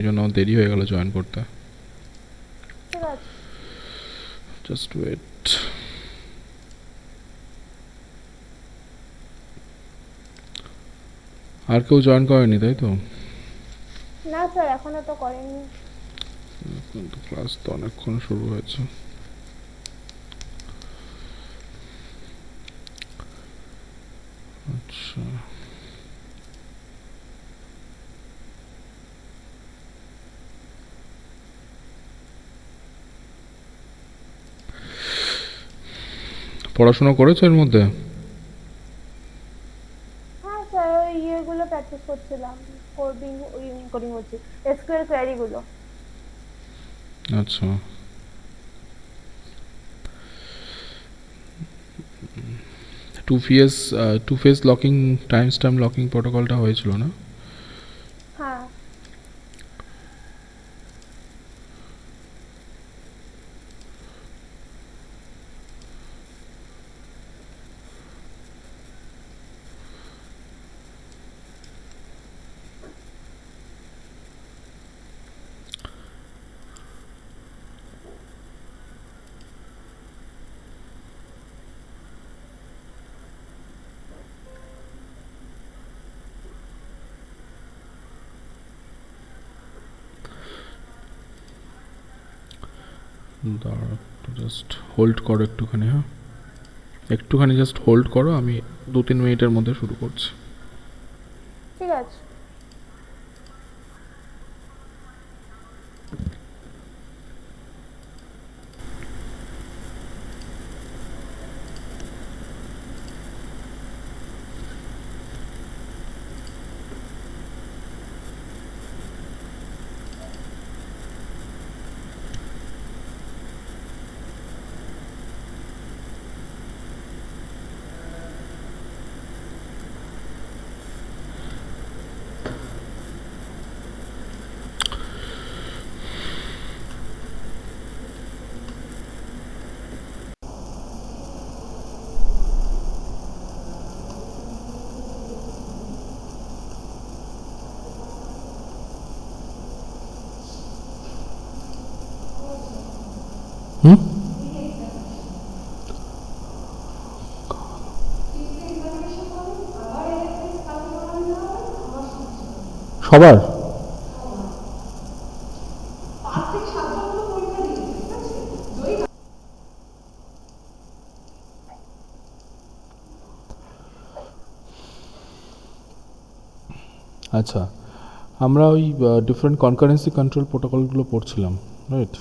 এই জন্য দেরি হয়ে গেল জয়েন করতে। ঠিক আছে। Just wait. আর কেউ জয়েন করেনি তাই তো? না স্যার, এখনো তো করেনি। কিন্তু ক্লাস তো অনেকক্ষণ শুরু হয়েছে। আচ্ছা, পড়াশোনা করেছো এর মধ্যে? হ্যাঁ স্যার, ওই ইয়েগুলো প্র্যাকটিস করছিলাম। কোডিং, ওই কোডিং হচ্ছে এসকিউএল কোয়ারি গুলো। আচ্ছা, two phase locking, time stamp locking প্রোটোকলটা হয়েছিল না? হ্যাঁ। দাঁড়াও, জাস্ট হোল্ড করো একটুখানি। হ্যাঁ, একটুখানি জাস্ট হোল্ড করো, আমি 2-3 মিনিটের মধ্যে শুরু করছি। ঠিক আছে। হুম, সবার? আচ্ছা, আমরা ওই ডিফারেন্ট কনকারেন্সি কন্ট্রোল প্রোটোকলগুলো পড়ছিলাম, রাইট?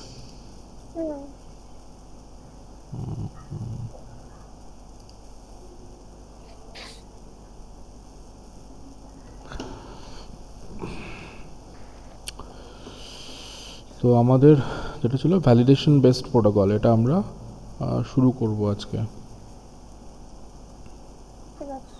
হুম। তো আমাদের যেটা ছিল ভ্যালিডেশন বেসড প্রোটোকল, এটা আমরা শুরু করব আজকে। ঠিক আছে।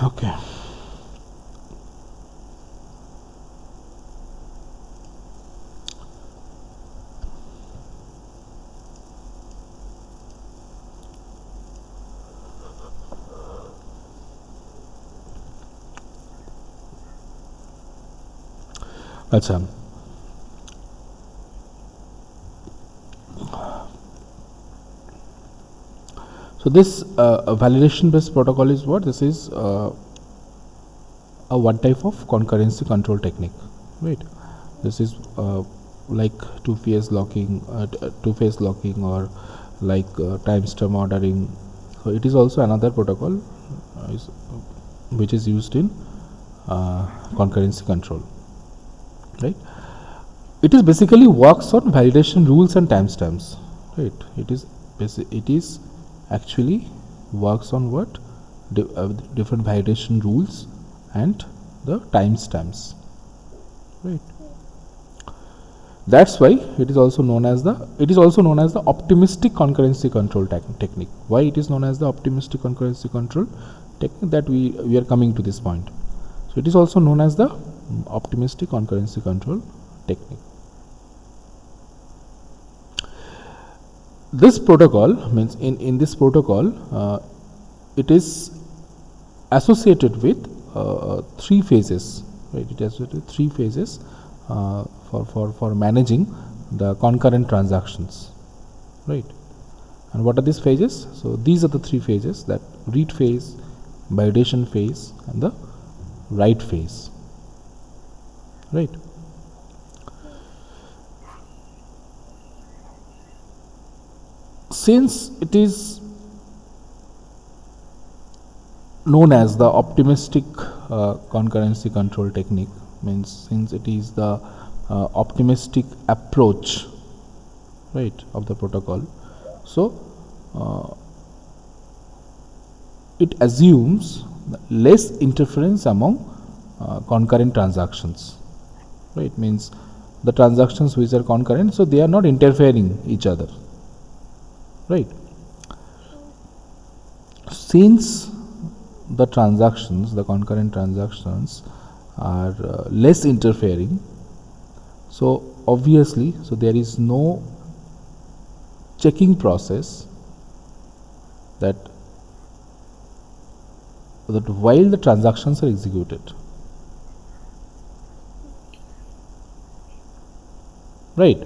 Okay. Achha. So this validation based protocol is what? This is a one type of concurrency control technique, right? This is like two-phase locking, or like timestamp ordering. So it is also another protocol which is used in concurrency control, right? It is basically works on validation rules and timestamps, right? It is actually works on what different validation rules and the timestamps, right? That's why it is also known as the optimistic concurrency control technique. Why it is known as the optimistic concurrency control technique? That we are coming to this point. So it is also known as the optimistic concurrency control technique. This protocol means in this protocol it is associated with three phases, right? It has three phases for managing the concurrent transactions, right? And what are these phases? So these are the three phases: that read phase, validation phase, and the write phase, right? Since it is known as the optimistic concurrency control technique, means since it is the optimistic approach, right, of the protocol, so it assumes less interference among concurrent transactions, right? Means the transactions which are concurrent, so they are not interfering each other, right? Since the concurrent transactions are less interfering, so obviously, so there is no checking process that while the transactions are executed, right?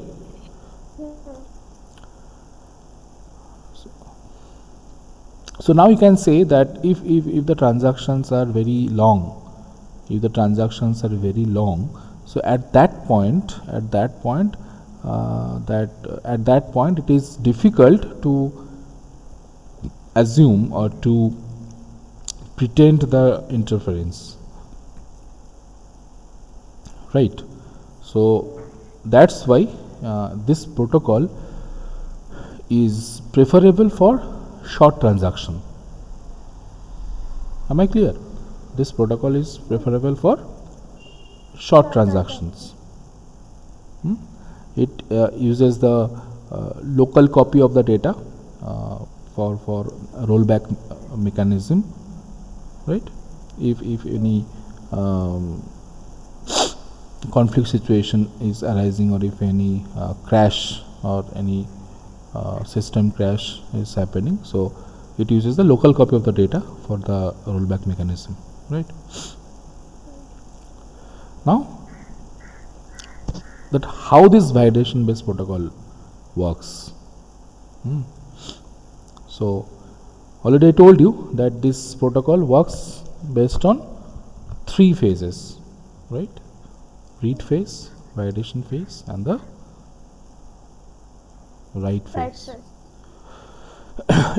So now you can say that if the transactions are very long, so at that point it is difficult to assume or to pretend the interference, right? So that's why this protocol is preferable for short transaction. Am I clear? This protocol is preferable for short transactions. It uses the local copy of the data for rollback mechanism, right? If any conflict situation is arising, or if any crash or any system crash is happening, so it uses the local copy of the data for the rollback mechanism, right? Now, that how this validation based protocol works. So already I told you that this protocol works based on three phases, right? Read phase, validation phase, and the write phase.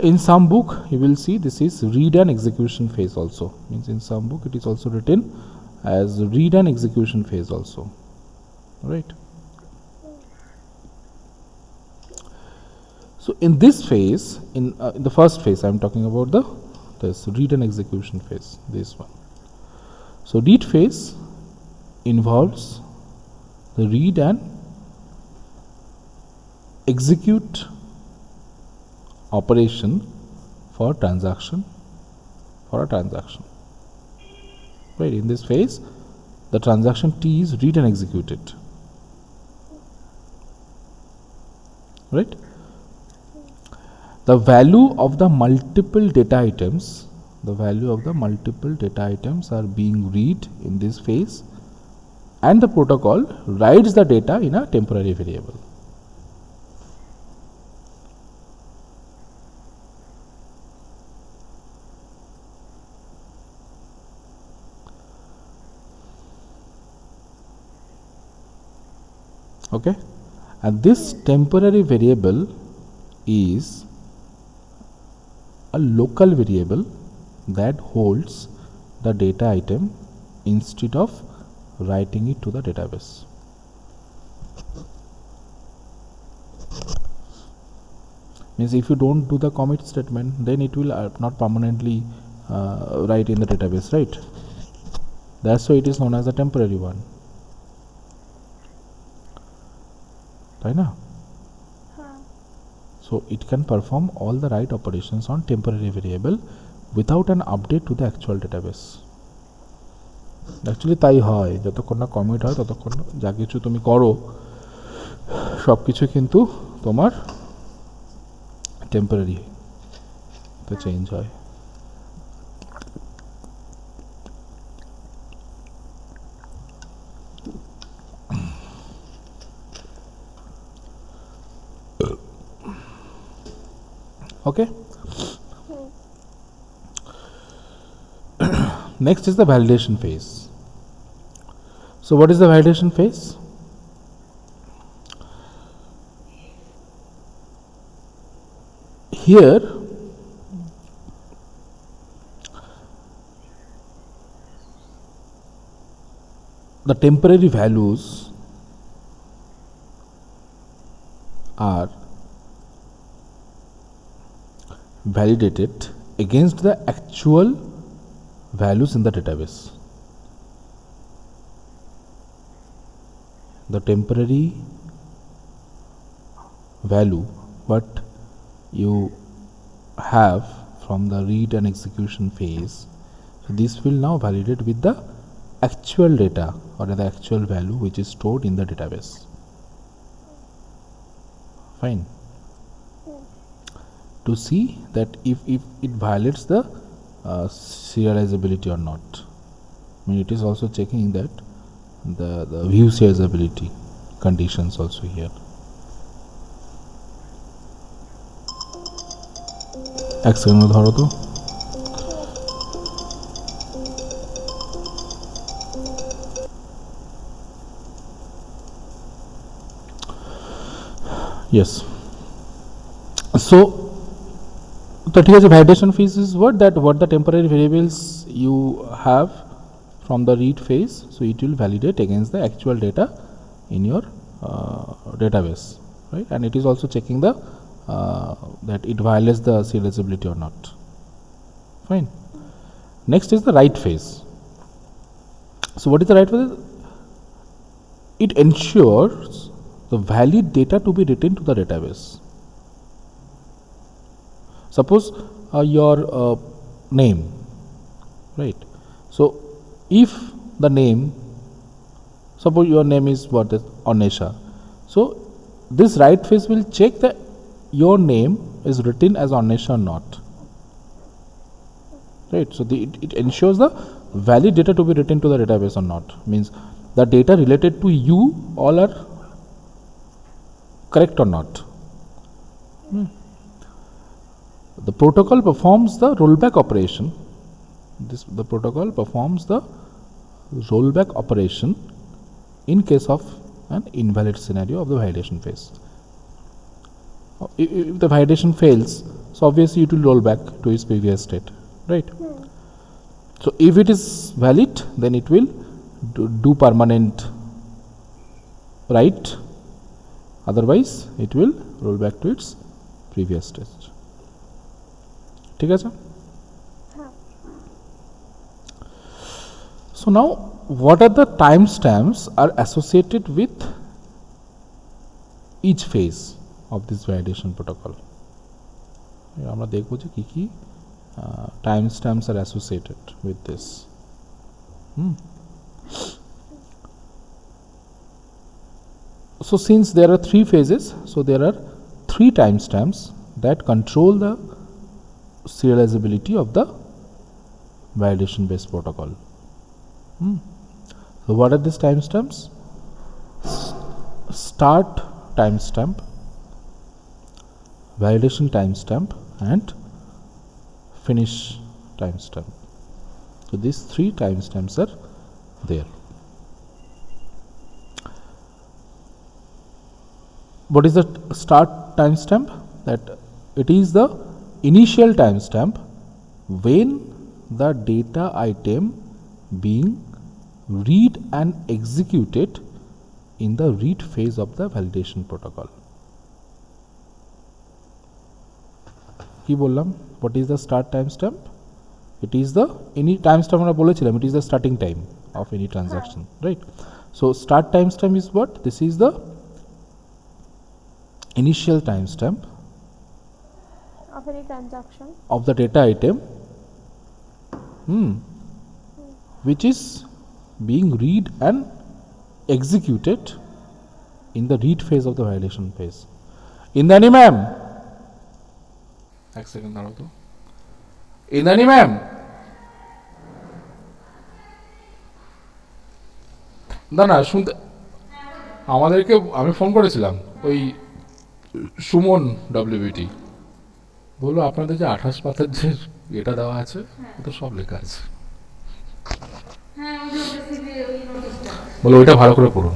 In some book you will see this is read and execution phase also. Means in some book it is also written as read and execution phase also, right? So in this phase, in the first phase, I am talking about this read and execution phase, this one. So read phase involves the read and execute operation for a transaction, right? In this phase, the transaction T is read and executed, right? The value of the multiple data items, are being read in this phase, and the protocol writes the data in a temporary variable. Okay, and this temporary variable is a local variable that holds the data item instead of writing it to the database. Means if you don't do the commit statement, then it will not permanently write in the database, right? That's why it is known as a temporary one. Right now, so it can perform all the write operations on temporary variable without an update to the actual database. Actually তাই হয়, যতক্ষণ না commit হয় ততক্ষণ যা কিছু তুমি করো সব কিছু কিন্তু তোমার টেম্পোরারি তো চেঞ্জ হয়। Okay. Next is the validation phase. So what is the validation phase? Here the temporary values are validated against the actual values in the database. The temporary value what you have from the read and execution phase, so this will now validate with the actual data or the actual value which is stored in the database. Fine. To see that if it violates the serializability or not. I mean, it is also checking that the view serializability conditions also here. এক second ধরো তো। Yes. So that here the validation phase is what the temporary variables you have from the read phase, so it will validate against the actual data in your database, right? And it is also checking the that it violates the serializability or not. Fine. Next is the write phase. So what is the write phase? It ensures the valid data to be written to the database. Suppose your name, right? So if the name, suppose your name is what, Anesha, so this write phase will check that your name is written as Anesha or not, right? So it ensures the valid data to be written to the database or not, means the data related to you all are correct or not. The protocol performs the rollback operation. The protocol performs the rollback operation in case of an invalid scenario of the validation phase. If the validation fails, so obviously it will roll back to its previous state, right? So if it is valid, then it will do permanent write, otherwise it will roll back to its previous state. ঠিক আছে? So now what are the timestamps are associated with each phase of this validation protocol? আমরা দেখব যে কি কি timestamps are associated with this. So since there are three phases, so there are three timestamps that control the serializability of the validation based protocol. So what are these timestamps? Start timestamp, validation timestamp, and finish timestamp. So these three timestamps are there. What is the start timestamp? That it is the initial timestamp when the data item being read and executed in the read phase of the validation protocol. কি বললাম? What is the start timestamp? It is the any timestamp আমরা বলেছিলাম, it is the starting time of any transaction, right? So start timestamp is what? This is the initial timestamp of any transaction of the data item which is being read and executed in the read phase of the validation phase. Indani ma'am, এক second দাঁড়াও তো। Indrani ma'am, না না শুনতে, আমাদেরকে আমি phone করেছিলাম ওই সুমন ডব্লিউবিটি বললো আপনাদের যে 28 পাতার যে এটা দেওয়া আছে ওটা সব লেখা আছে, বলো ওইটা ভালো করে পড়ুন।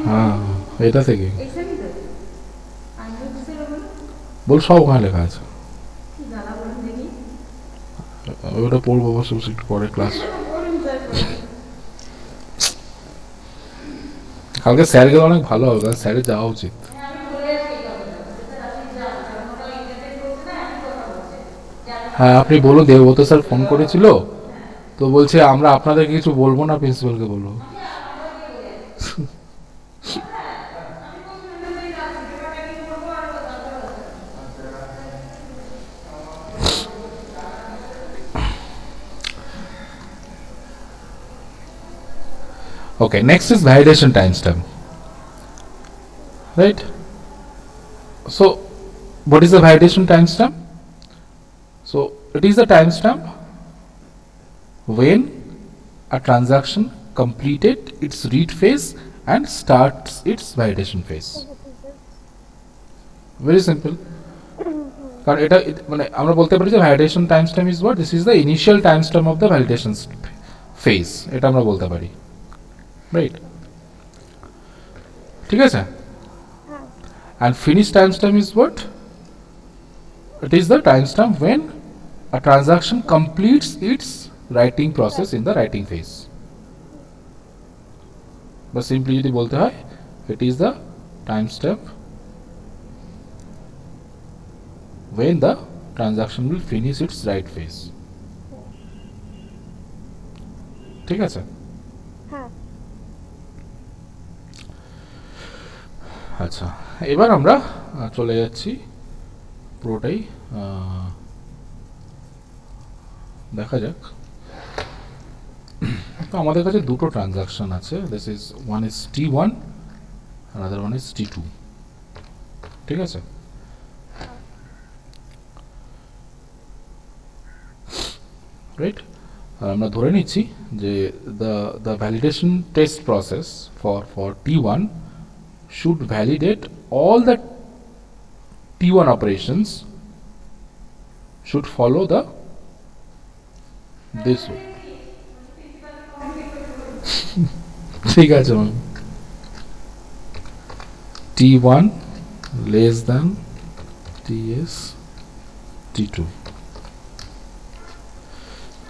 হ্যাঁ এটা থেকে বল সব ওখানে লেখা আছে, ওটা পড়বো অবশ্য একটু পরে ক্লাস। কালকে স্যার গেলে অনেক ভালো হবে, কারণ স্যারের যাওয়া উচিত। হ্যাঁ আপনি বলুন, দেবব্রত স্যার ফোন করেছিল তো বলছে আমরা আপনাদের কিছু বলবো না, প্রিন্সিপালকে বলবো। Okay, next is validation timestamp, right? So what is the validation timestamp? So it is the timestamp when a transaction completed its read phase and starts its validation phase. Very simple. কারণ এটা মানে আমরা বলতে পারি যে validation timestamp is what? This is the initial timestamp of the validation phase. এটা আমরা বলতে পারি, right? ঠিক আছে? And finish timestamp is what? It is the timestamp when a transaction completes its writing process in the writing phase. But simply যদি বলতে হয়, it is the timestamp when the transaction will finish its write phase. ঠিক আছে? হ্যাঁ। আচ্ছা, এবার আমরা চলে যাচ্ছি পুরোটাই দেখা যাক। তো আমাদের কাছে দুটো ট্রানজাকশন আছে, this is one is T1 another one is T2, ঠিক আছে? রাইট, আমরা ধরে নিচ্ছি যে the validation test process for T1 should validate all the T1 operations should follow the this way. ঠিক আছে ma'am, T1 less than TS T2,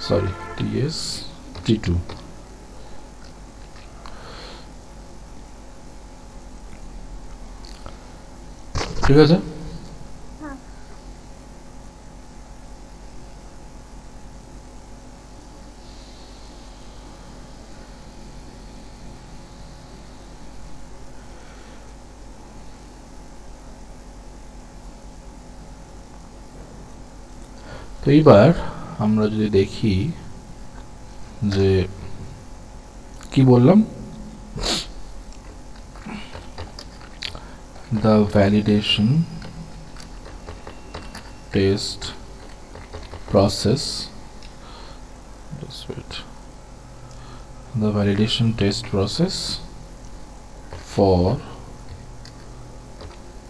sorry TS T2, ঠিক আছে? তো এইবার আমরা যদি দেখি যে কি বললাম, the validation test process, just wait, the validation test process for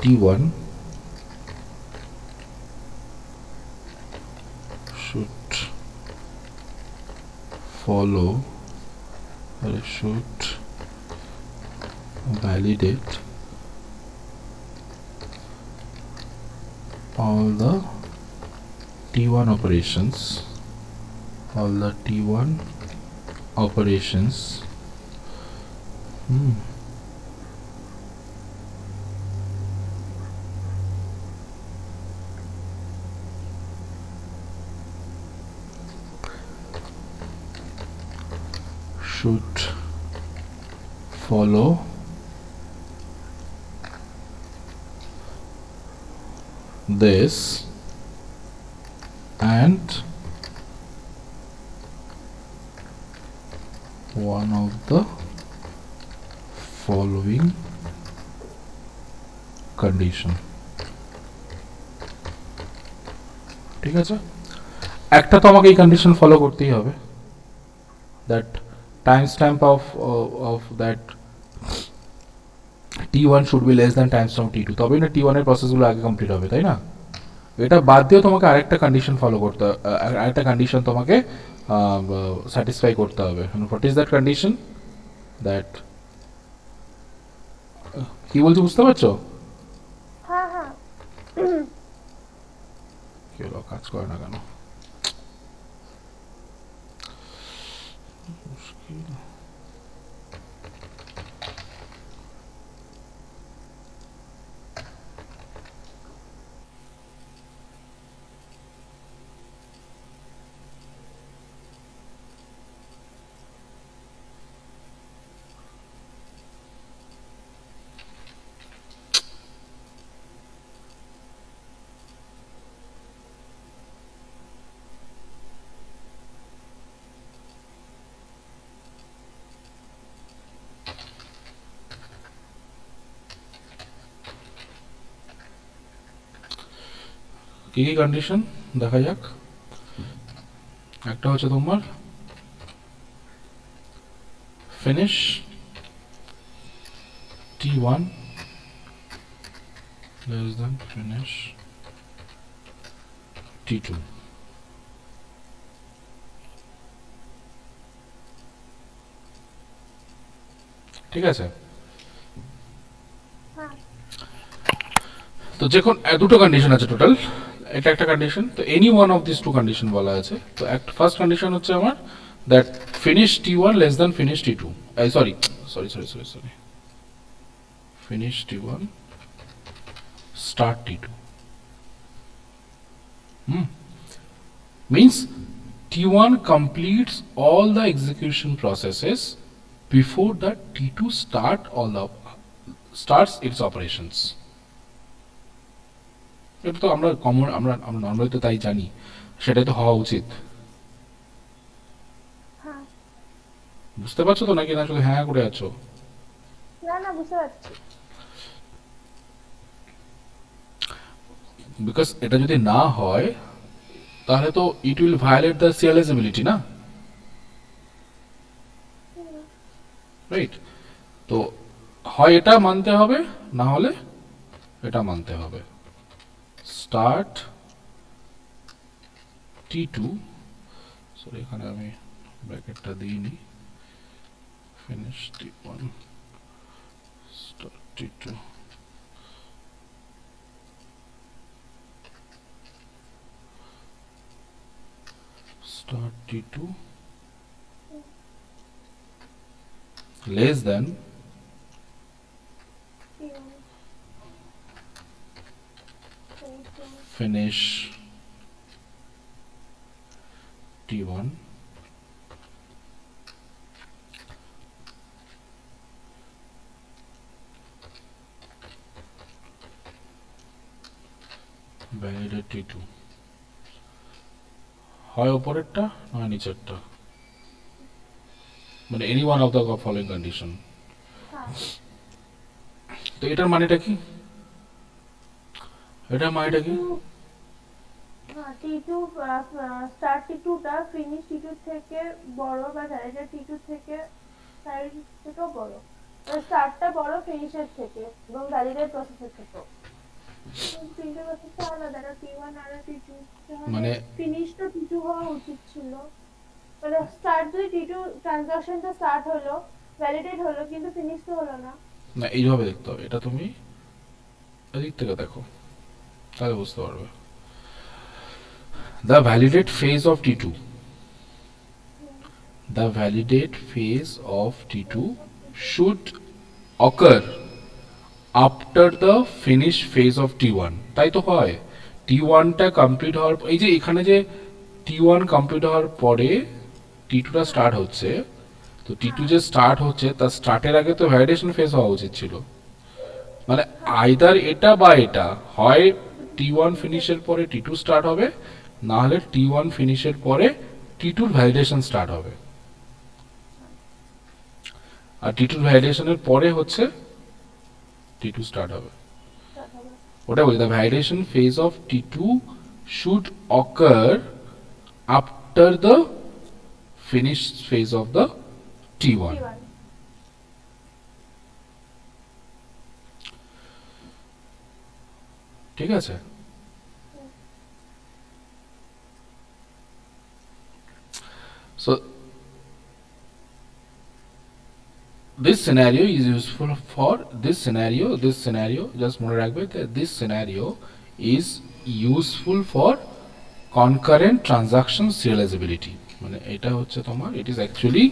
T1 should follow, or should validate all the T1 operations, all the T1 operations should follow this and one of the following condition. ঠিক আছে, একটা তো আমাকে এই condition follow করতেই হবে, that timestamp of that T1 should be less than timestamp T2, তবেই না T1 এর প্রসেসগুলো আগে কমপ্লিট হবে, তাই না? এটা বাদ দিয়েও তোমাকে আরেকটা কন্ডিশন ফলো করতে, আরেকটা কন্ডিশন তোমাকে স্যাটিসফাই করতে হবে। What is that condition? That কি বলছি বুঝতে পারছো? হ্যাঁ হ্যাঁ কি হলো, কাজ করে না কেন? কি কি কন্ডিশন দেখা যাক। একটা হচ্ছে তোমার finish T1 less than finish T2, ঠিক আছে? তো যে কোন দুটো কন্ডিশন আছে টোটাল, এটা একটা কন্ডিশন, তো any one of this two condition বলা আছে। তো একটা ফার্স্ট কন্ডিশন হচ্ছে আমার that finish T1 less than finish T2, sorry sorry sorry sorry sorry finish T1 start T2, means T1 completes all the execution processes before that T2 starts its operations. এটা তো আমরা common, আমরা normally তো তাই জানি, সেটাই তো হওয়া উচিত। বুঝতে পারছো তো নাকি না শুধু হ্যাঁ করে আছো? না না বুঝতে পারছি। বিকজ এটা যদি না হয় তাহলে তো it will violate the serializability, না? রাইট, তো হয় এটা মানতে হবে, না হলে এটা মানতে হবে। স্টার্ট T2, সরি এখানে আমি ব্র্যাকেটটা দিইনি, finish T1 start T2 start T2 less than finish T1 validate T2, হয় উপরেরটা নয় নিচেরটা। মানে any one of the following condition. হ্যাঁ তো এটার মানেটা কি, এটার মানেটা কি? টি2, হ্যাঁ টি2 স্টার্ট টি2টা ফিনিশ টি2 থেকে বড় বা ভ্যালিডেট টি2 থেকে সাইড থেকেও বড়, স্টার্টটা বড় ফিনিশের থেকে এবং ভ্যালিডেট প্রসেসের থেকেও। তিনটে প্রসেসটা আলাদা, টি1 আর টি2, তাহলে মানে ফিনিশটা টি2 হওয়া উচিত ছিল। মানে স্টার্ট যদি টি2 ট্রানজাকশনটা স্টার্ট হলো, ভ্যালিডেট হলো, কিন্তু ফিনিশ তো হলো না। না, এইভাবে দেখতে হবে, এটা তুমি এদিক থেকে দেখো তাহলে বুঝতে পারবে। The validate phase of T two, the validate phase of T2 should occur after the finish phase of T1, তাই তো হয়। T1টা কমপ্লিট হওয়ার, এই যে এখানে যে T1 কমপ্লিট হওয়ার পরে T2টা স্টার্ট হচ্ছে, তো T2 যে স্টার্ট হচ্ছে তার স্টার্টের আগে তো ভ্যালিডেশন ফেজ হওয়া উচিত ছিল। মানে আইদার এটা বা এটা, হয় T1 ফিনিশের পরে T2 স্টার্ট হবে, না হলে T1 ফিনিশের পরে T2 ভ্যালিডেশন স্টার্ট হবে। আর টি2 ভ্যালিডেশনের পরে হচ্ছে টি2 স্টার্ট হবে। ওটা বলি, the validation phase of T two should occur after the finish phase of the T one. ঠিক আছে? So this scenario is useful for this scenario just মনে রাখবে that this scenario is useful for concurrent transaction serializability, মানে এটা হচ্ছে তোমার, it is actually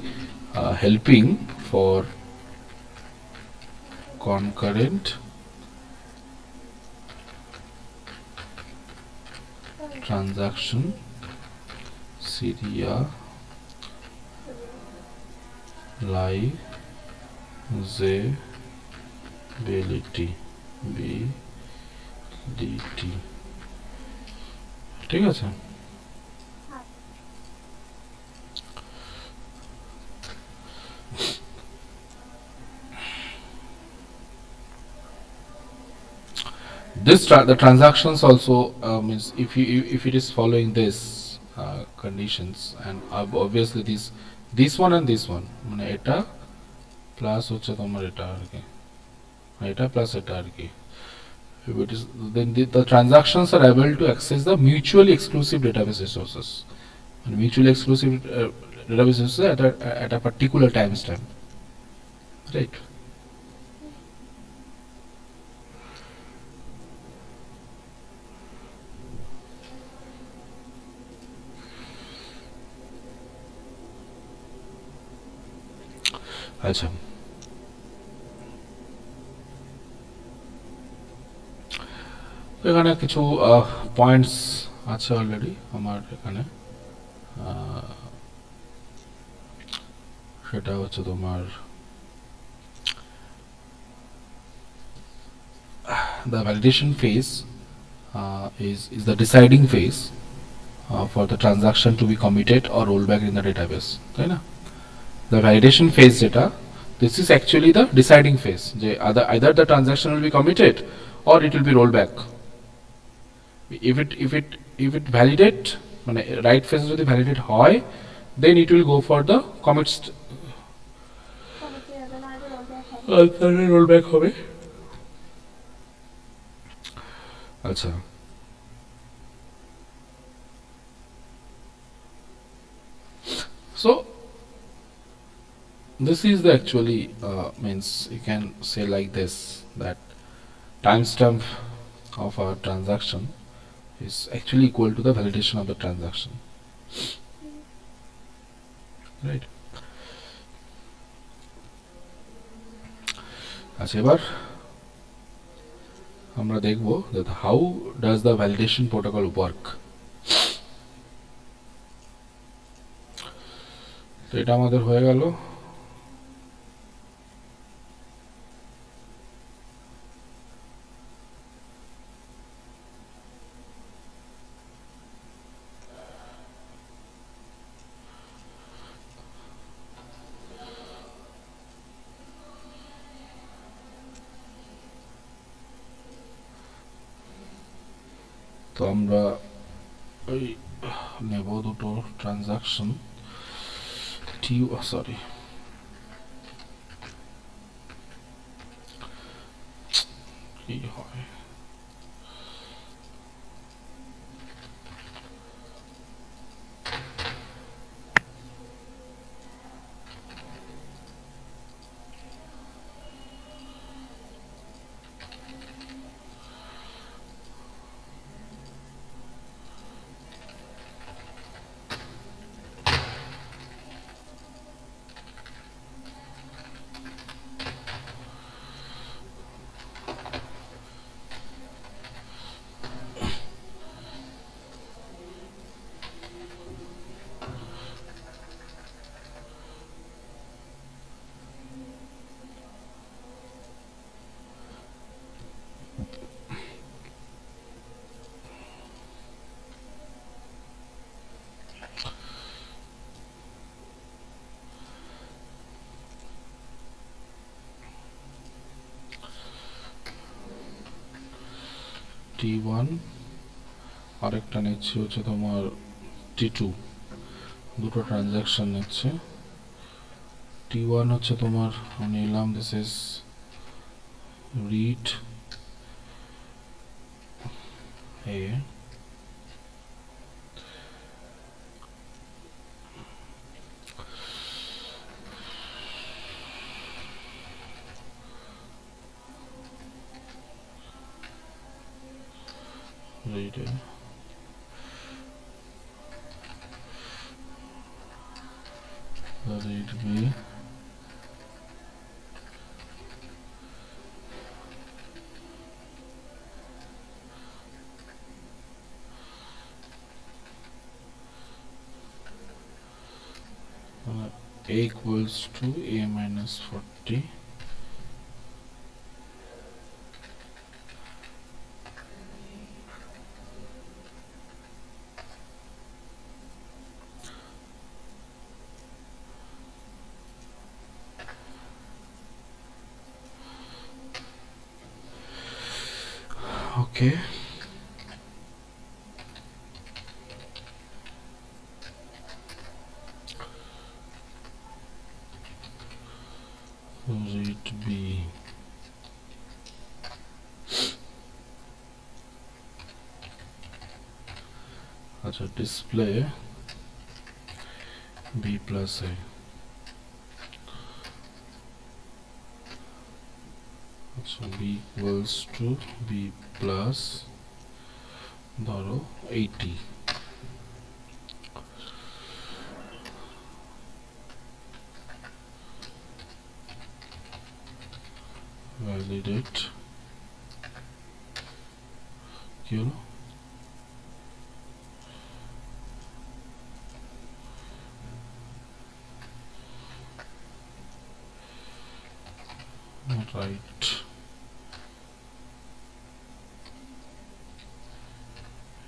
helping for concurrent transaction serializability BDT। ঠিক আছে? The transactions also means if it is following this conditions, and obviously this one and this one, মানে এটা plus হচ্ছে তোমার এটা আর কি, এটা প্লাস এটা আর কি, if it is, then the transactions are able to access the mutually exclusive database resources, and mutually exclusive database resources at a particular timestamp, right? আচ্ছা, এখানে কিছু পয়েন্টস আছে অলরেডি আমার এখানে, সেটা হচ্ছে তোমার the validation phase is the deciding phase for the transaction to be committed or rolled back in the database, তাই না? The validation phase যেটা, this is actually the deciding phase, যে either the transaction will be committed or it will be rolled back. If it validate, মানে right phase যদি validate হয়, then it will go for the commit roll back হবে। আচ্ছা, so this is the actually means you can say like this, that timestamp of our transaction is actually equal to the validation of the transaction, right? আচ্ছা, এবার আমরা দেখব that how does the validation protocol work. তো এটা আমাদের হয়ে গেল। তো আমরা ওই নেব দুটো ট্রানজাকশন সরি কি হয় T1 আরেকটা নিচ্ছি হচ্ছে তোমার T2 দুটো ট্রানজাকশন নিচ্ছে T1 হচ্ছে তোমার নিলাম this is read a read a read b a equals to a minus 40 okay read b আচ্ছা ডিসপ্লে b plus a আচ্ছা b equals to b plus ধরো 80 validate কি হলো right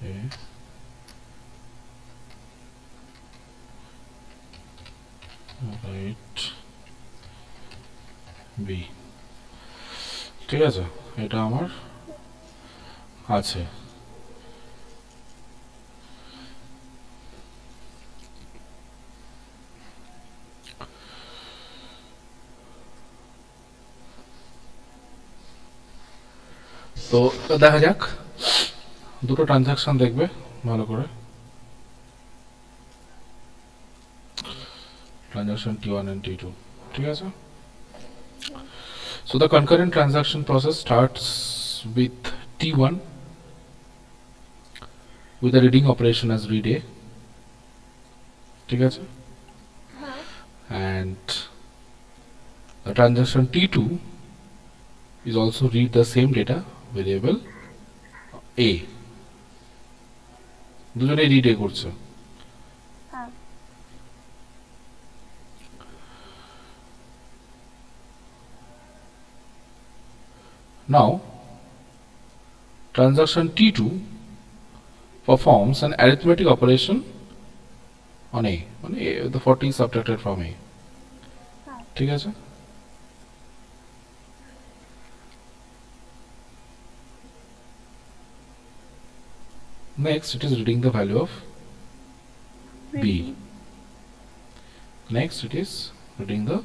a right b ঠিক আছে এটা আমার আছে তো দেখা যাক দুটো ট্রানজাকশন দেখবে ভালো করে ট্রানজাকশন T1 and T2 ঠিক আছে so the concurrent transaction process starts with T1 with the reading operation as read A ঠিক আছে and the transaction T2 is also read the same data variable A দুজনেই read A করছে now transaction T2 performs an arithmetic operation on A the 40 is subtracted from A ঠিক আছে Next, it is reading the value of B. Next, it is reading the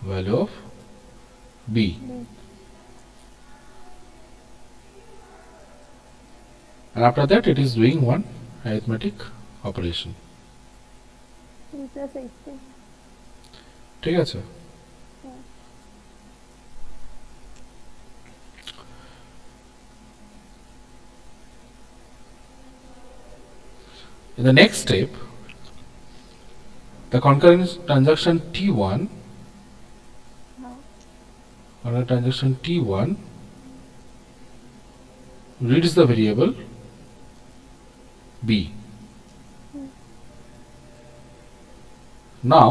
value of B. And after that, it is doing one arithmetic operation. ঠিক আছে? In the next step, the concurrent transaction T1, reads the variable B. Now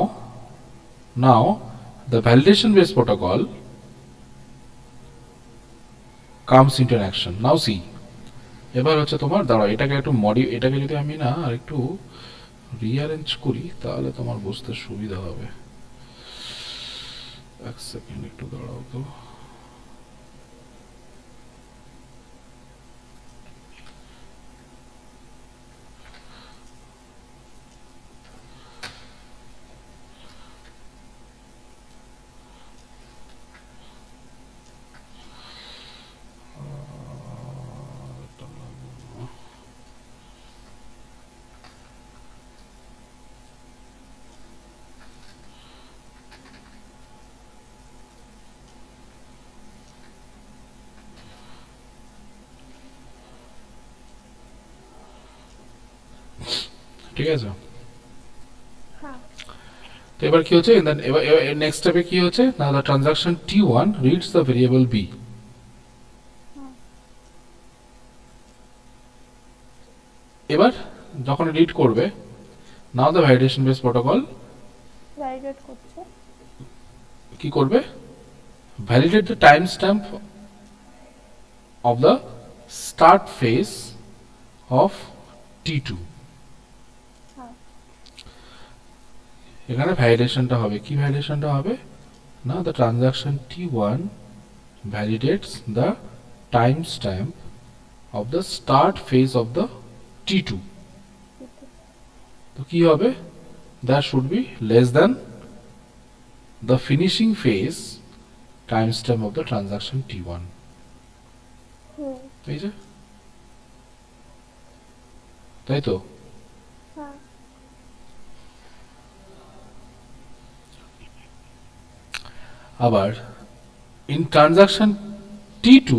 the validation based protocol comes into an action. Now see, এবার হচ্ছে তোমার দাঁড়াও, এটাকে যদি আমি না আর একটু রিঅ্যারেঞ্জ করি তাহলে তোমার বুঝতে সুবিধা হবে। এক সেকেন্ড একটু দাঁড়াও তো। ঠিক আছে, তো এবার কি হচ্ছে, নেক্সট স্টেপে কি হচ্ছে না, the transaction T1 reads the variable B. এবার যখন রিড করবে, now the validation based protocol কি করবে, validate the timestamp of the start phase of T2. এখানে ভ্যালিডেশনটা হবে, কি ভ্যালিডেশনটা হবে না, the transaction T1 validates the timestamp of the start phase of the T2. তো কি হবে, that should be less than the finishing phase timestamp of the transaction T1. এই যে, তাই তো? আবার in transaction T2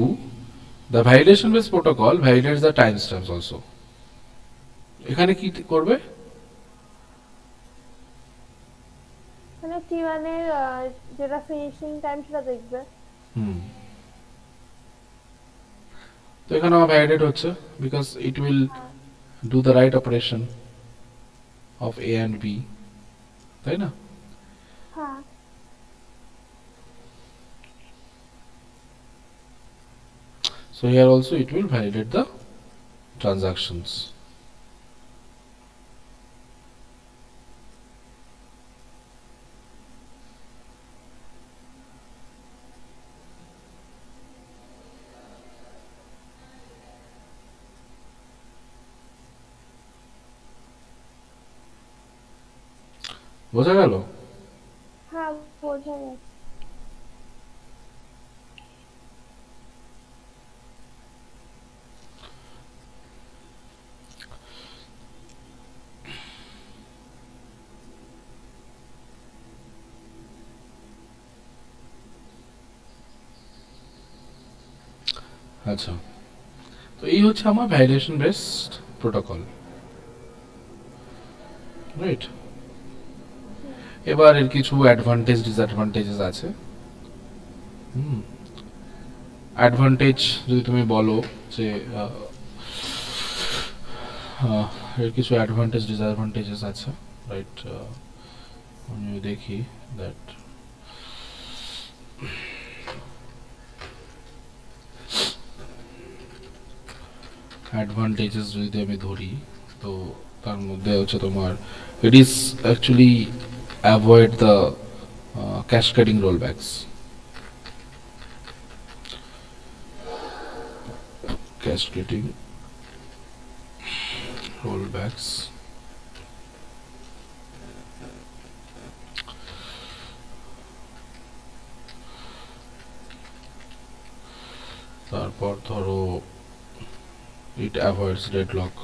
the validation based protocol validates the timestamps also. এখানে কি করবে, মানে T1 এর যেটা ফিনিশিং টাইম সেটা দেখবে। তো এখানে ভ্যালিডেট হচ্ছে because it will do the right operation of A and B, তাই না? So here also it will validate the transactions. বোঝা গেল? হ্যাঁ, বোঝা গেল। আচ্ছা, তো এই হচ্ছে আমার ভ্যালিডেশন বেসড প্রোটোকল, রাইট? এবার এর কিছু অ্যাডভান্টেজ ডিসঅ্যাডভান্টেজেস আছে। অ্যাডভান্টেজ যদি তুমি বলো যে এর কিছু অ্যাডভান্টেজ ডিসঅ্যাডভান্টেজেস আছে, রাইট? আমি দেখি দ্যাট অ্যাডভান্টেজেস যদি আমি ধরি, তো তার মধ্যে হচ্ছে তোমার it is actually avoid the cascading rollbacks. Cascading rollbacks, তারপর ধরো it avoids deadlock.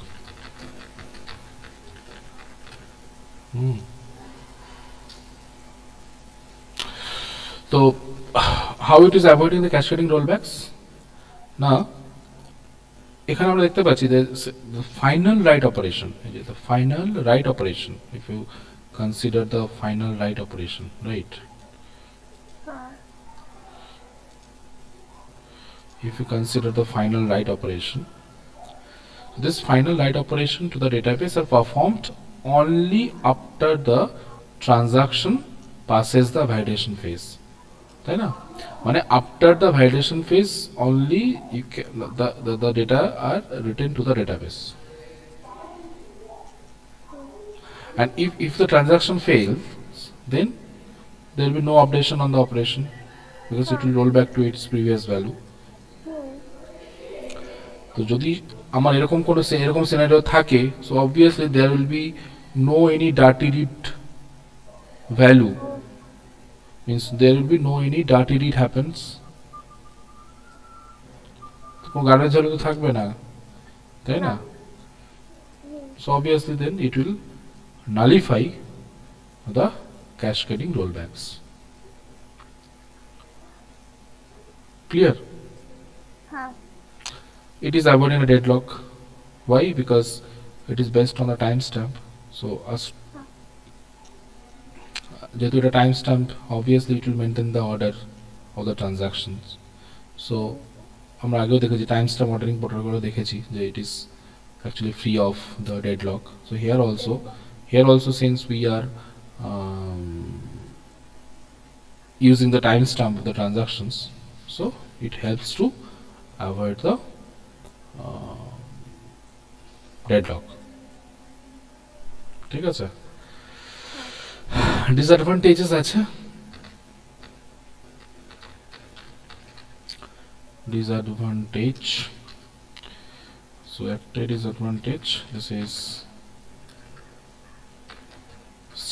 So how it is avoiding the cascading rollbacks? না এখানে আমরা দেখতে পাচ্ছি যে the final write operation, the final write operation, if you consider the final write operation, right? If you consider the final write operation, this final write operation to the database are performed only after the transaction passes the validation phase, তাই না? মানে after the validation phase only you can, the data are written to the database, and if the transaction fails, then there will be no updation on the operation because it will roll back to its previous value. তো যদি আমার এরকম কোনো এরকম scenario থাকে, so obviously there will be no any dirty read value, means there will be no any dirty read happens, কোনো garbage value তো থাকবে না, তাই না? So obviously then it will nullify the cascading rollbacks. Clear? It is avoiding a deadlock. Why? Because it is based on a timestamp. So যেহেতু এটা timestamp, obviously it will maintain the order of the transactions. So আমরা আগেও দেখেছি timestamp ordering protocol দেখেছি যে it is actually free of the deadlock. So here also since we are using the timestamp of the transactions, so it helps to avoid the deadlock. ঠিক আছে? Disadvantages আছে, disadvantage, so একটা disadvantage, this is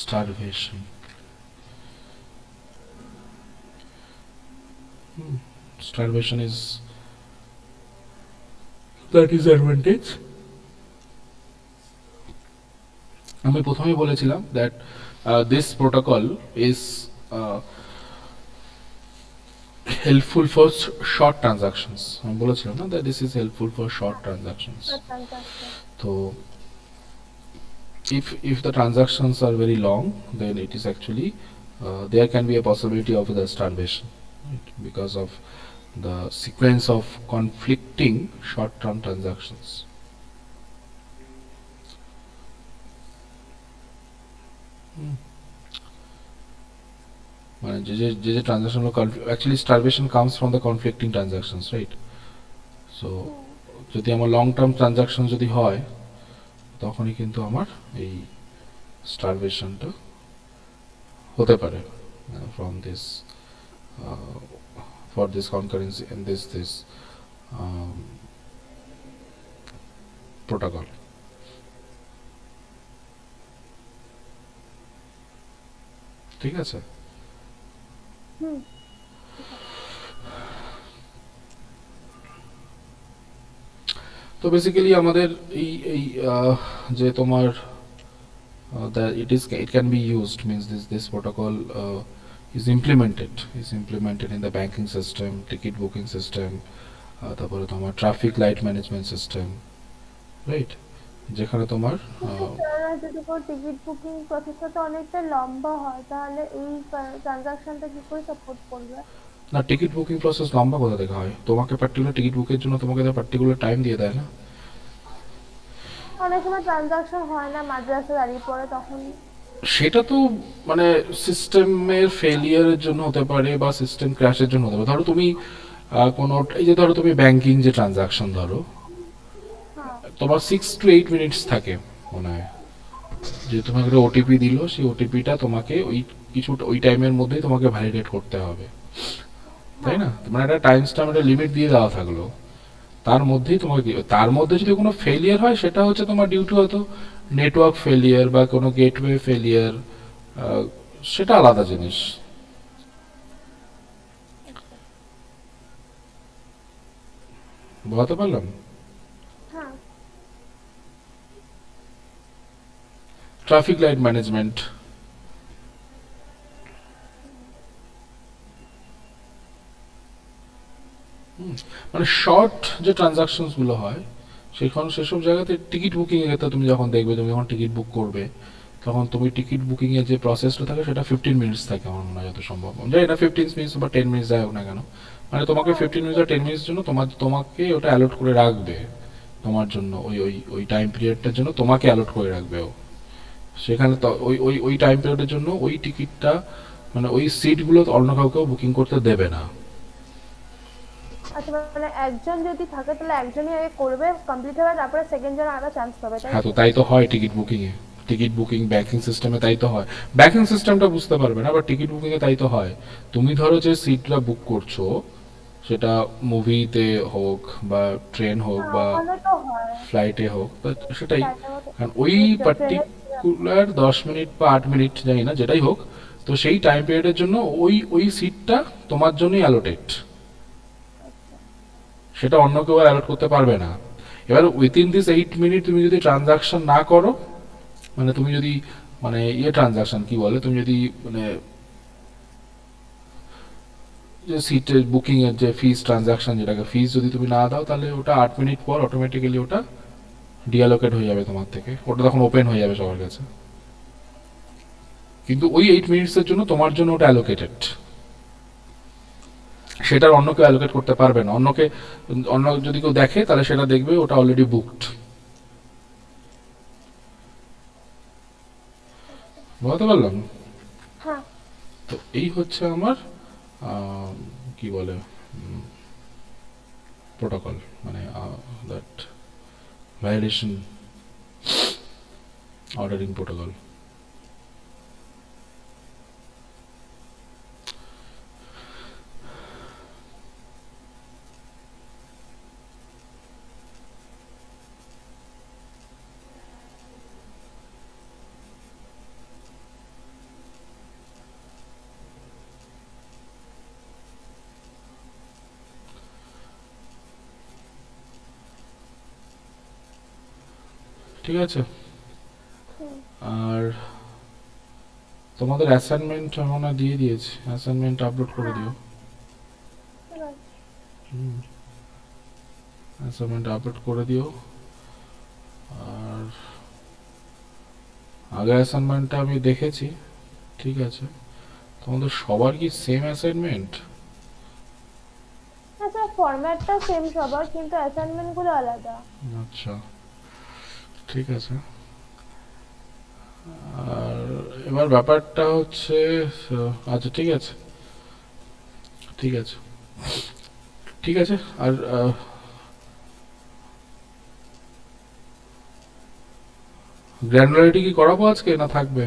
starvation. Starvation is the disadvantage. আমি প্রথমেই বলেছিলাম that this protocol is helpful for short transactions. আমি বলেছিলাম না that this is helpful for short transactions. So if the transactions are very long, then it is actually there can be a possibility of the starvation, right? Because of the sequence of conflicting short-term transactions. মানে যে transaction actually starvation comes from the conflicting transactions, right? So যদি আমার long term transaction যদি হয় তখনই কিন্তু আমার এই স্টারভেশনটা হতে পারে from this for this concurrency and this protocol. ঠিক আছে? তো বেসিক্যালি আমাদের এই যে তোমার it can be used, means this protocol is implemented in the banking system, ticket booking system, তারপরে তোমার traffic light management system, right? যেখানে তোমার যদি কোনো টিকিট বুকিং প্রসেসটা তো অনেকটা লম্বা হয়, তাহলে এই ট্রানজাকশনটা কি করে সাপোর্ট করবে? না, টিকিট বুকিং প্রসেস লম্বা কোথা থেকে হয়? তোমাকে পার্টিকুলার টিকিট বুকের জন্য তোমাকে পার্টিকুলার টাইম দিয়ে দেয় না? অনেক সময় ট্রানজাকশন হয় না, মাদ্রাসে দাঁড়িয়ে পড়ে, তখন সেটা তো মানে সিস্টেমের ফেলিয়ারের জন্য হতে পারে বা সিস্টেম ক্র্যাশের জন্য হতে পারে। ধরো তুমি কোনো এই যে ধরো তুমি ব্যাংকিং যে ট্রানজাকশন ধরো, তোমার 6 to 8 মিনিটস থাকে মনে হয়, যে তোমাকে একটা ওটিপি দিল, সেই ওটিপিটা তোমাকে ওই টাইমের মধ্যেই তোমাকে ভ্যালিডেট করতে হবে, তাই না? মানে একটা টাইম স্ট্যাম্প, একটা লিমিট দিয়ে দেওয়া থাকলো, তার মধ্যেই তোমাকে তার মধ্যে যদি কোনো ফেলিয়ার হয় সেটা হচ্ছে তোমার ডিউ টু হয়তো নেটওয়ার্ক ফেলিয়ার বা কোনো গেটওয়ে ফেলিয়ার, সেটা আলাদা জিনিস। আচ্ছা। বোঝাতে পারলাম? হ্যাঁ। ট্রাফিক লাইট ম্যানেজমেন্ট, মানে শর্ট যে ট্রানজাকশনস গুলো হয় সেসব জায়গাতে টিকিট বুকিং এর ক্ষেত্রে তুমি যখন দেখবে, তুমি যখন টিকিট বুক করবে তখন তুমি টিকিট বুকিং এর যে প্রসেসটা থাকে সেটা 15 মিনিটস থাকে আমার মনে হয় যত সম্ভব, জানি না 15 মিনিটস বা 10 মিনিটস যাই হোক না কেন, মানে তোমাকে হ্যাঁ 15 মিনিটস বা 10 মিনিটস জন্য তোমাকে ওটা অ্যালট করে রাখবে তোমার জন্য, ওই ওই ওই টাইম পিরিয়ডটার জন্য তোমাকে অ্যালট করে রাখবে ও। সেখানে তো ওই ওই ওই টাইম পিরিয়ডের জন্য ওই টিকিটটা, মানে ওই সিটগুলো অন্য কাউকেও বুকিং করতে দেবে না। আচ্ছা, মানে একজন যদি থাকে তাহলে একজনই আগে করবে, কমপ্লিট হবে, তারপরে সেকেন্ড জন আরো চান্স পাবে, তাই হ্যাঁ, তো তো? তাই তো হয় টিকিট বুকিং এ, টিকিট বুকিং ব্যাকিং সিস্টেমে তাই তো হয়। ব্যাকিং সিস্টেমটা বুঝতে পারবে না, বাট টিকিট বুকিং এ তাই তো হয়। তুমি ধরো যে সিটটা বুক করছো, সেটা মুভিতে হোক বা ট্রেন হোক হ্যাঁ বা ওখানে তো হয়। ফ্লাইটে হোক, সেটাই। ফ্লাইটের মতো। কারণ ওই ট্রেনের। পার্টিকুলার 10 মিনিট বা 8 মিনিট জানি না যেটাই হোক, তো সেই টাইম পিরিয়ডের জন্য ওই ওই সিটটা তোমার জন্যই অ্যালোটেড, আচ্ছা। সেটা অন্য কেউ অ্যালোট করতে পারবে না। এবার উইথিন দিস 8 মিনিট তুমি যদি ট্রানজাকশন না করো, মানে তুমি যদি, মানে ট্রানজাকশন কি বলে, তুমি যদি মানে যে সিটের বুকিং এর যে ফিস ট্রানজাকশন, যেটাকে ফিস যদি তুমি না দাও, তাহলে ওটা 8 মিনিট পর অটোমেটিক্যালি ওটা ডিঅ্যালোকেট হয়ে যাবে তোমার থেকে, ওটা তখন ওপেন হয়ে যাবে সবার কাছে। কিন্তু ওই 8 মিনিটস এর জন্য তোমার জন্য ওটা অ্যালোকেটেড, সেটার অন্য কেউ অ্যালোকেট করতে পারবে না। অন্য যদি কেউ দেখে তাহলে সেটা দেখবে ওটা অলরেডি বুকড। বুঝতে পারলাম? হ্যাঁ। তো এই হচ্ছে আমার কি বলে প্রোটোকল, মানে দ্যাট ভ্যালিডেশন অর্ডারিং প্রোটোকল। ঠিক আছে। হুম। আর তোমাদের অ্যাসাইনমেন্ট আমরা দিয়ে দিয়েছি, অ্যাসাইনমেন্ট আপলোড করে হ্যাঁ দিও। ঠিক আছে। অ্যাসাইনমেন্ট আপলোড করে দিও। আর আগের অ্যাসাইনমেন্টটা আমি দেখেছি, ঠিক আছে। তোমাদের সবার কি সেম অ্যাসাইনমেন্ট? আচ্ছা, ফরম্যাটটা সেম সবার, কিন্তু অ্যাসাইনমেন্ট গুলো আলাদা। আচ্ছা, ঠিক আছে। আর এবার ব্যাপারটা হচ্ছে, আচ্ছা ঠিক আছে, ঠিক আছে, ঠিক আছে। আর গ্র্যানুলারিটি কি করাবো আজকে না থাকবে?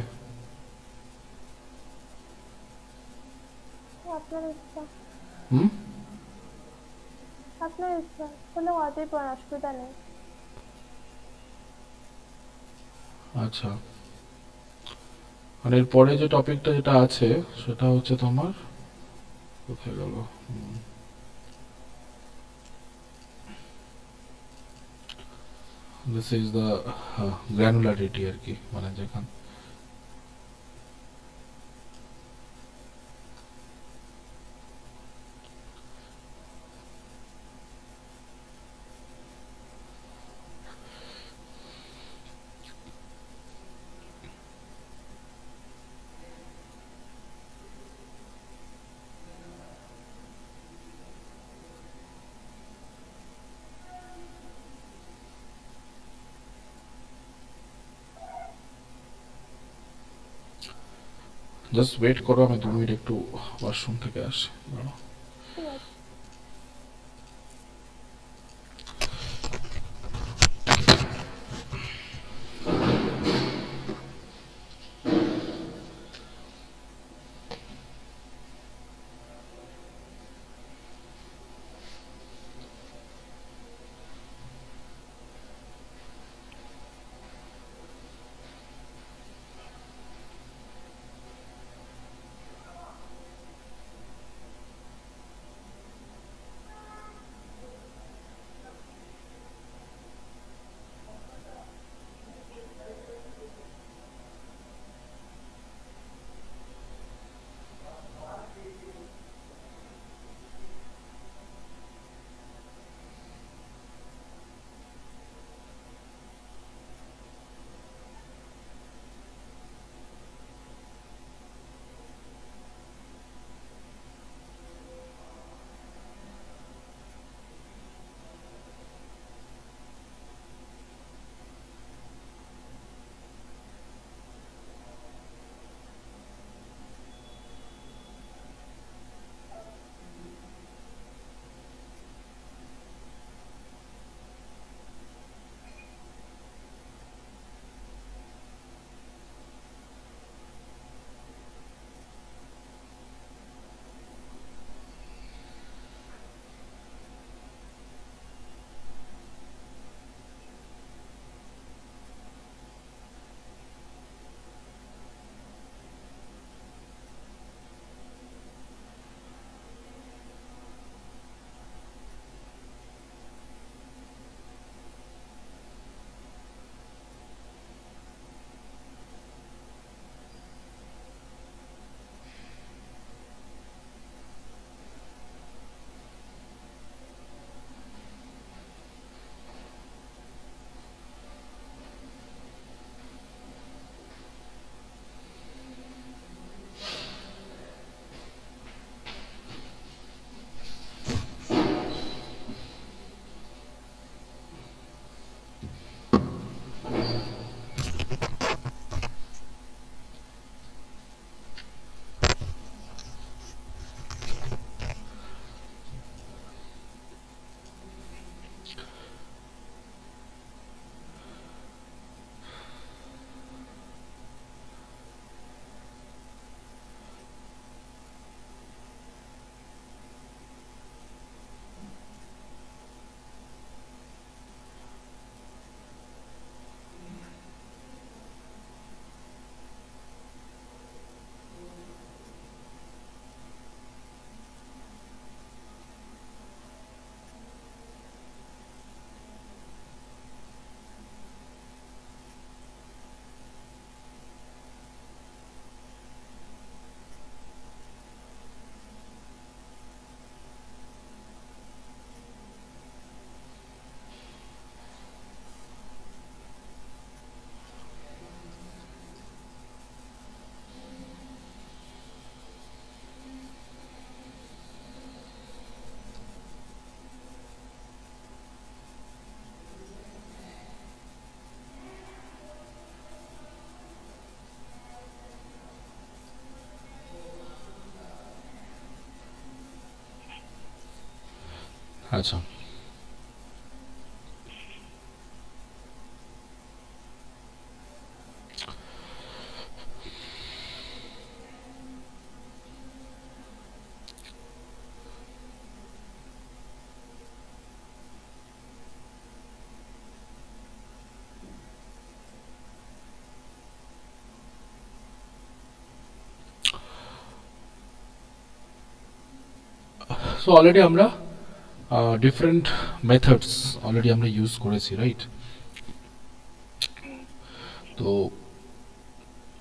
আপনার ইচ্ছা। হুম। আপনার ইচ্ছা কোনো অতই অসুবিধা নেই। আচ্ছা, মানে এরপরে যে টপিকটা যেটা আছে সেটা হচ্ছে তোমার, কোথায় গেল, দিস ইজ দ্য গ্র্যানুলারিটি আর কি, মানে যেখান, জাস্ট ওয়েট করো, আমি 2 মিনিট একটু ওয়াশরুম থেকে আসি, দাঁড়াও। ঠিক আছে। আচ্ছা, সো অলরেডি আমরা ডিফারেন্ট মেথডস অলরেডি আমরা ইউজ করেছি, রাইট? তো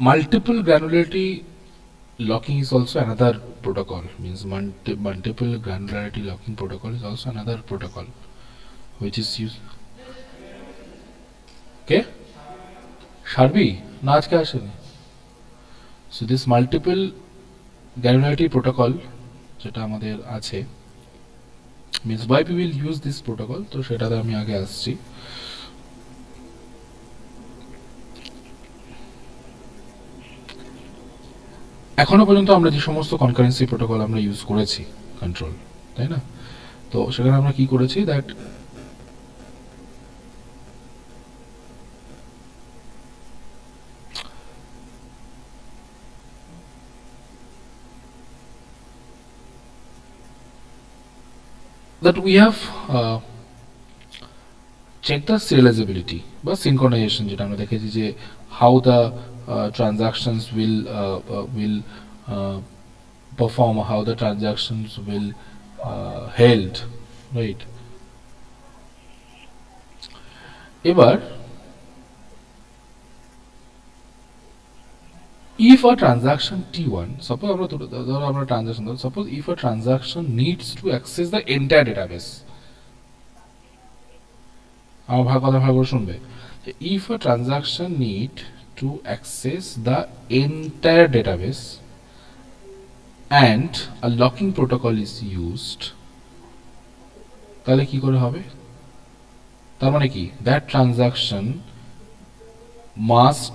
multiple granularity locking is also another protocol, means multiple granularity locking protocol is also another protocol which is used. Okay, Sharbi না আজকে আসেনি। So this multiple granularity protocol যেটা আমাদের আছে, means why we will use this protocol, তো সেটাতে আমি আগে আসছি। এখনো পর্যন্ত আমরা যে সমস্ত কনকারেন্সি প্রোটোকল আমরা ইউজ করেছি কন্ট্রোল, তাই না? তো সেখানে আমরা কি করেছি, that we have check the serializability বা synchronization, যেটা আমরা দেখেছি যে how the transactions will perform, how the transactions will held, right? এবার if a transaction T1, suppose আমরা transaction, suppose if a transaction needs to access the entire database, আমার কথা ভালো করে শুনবে, if a transaction need to access the entire database and a locking protocol is used, তাহলে কি করে হবে? তার মানে কি, that transaction must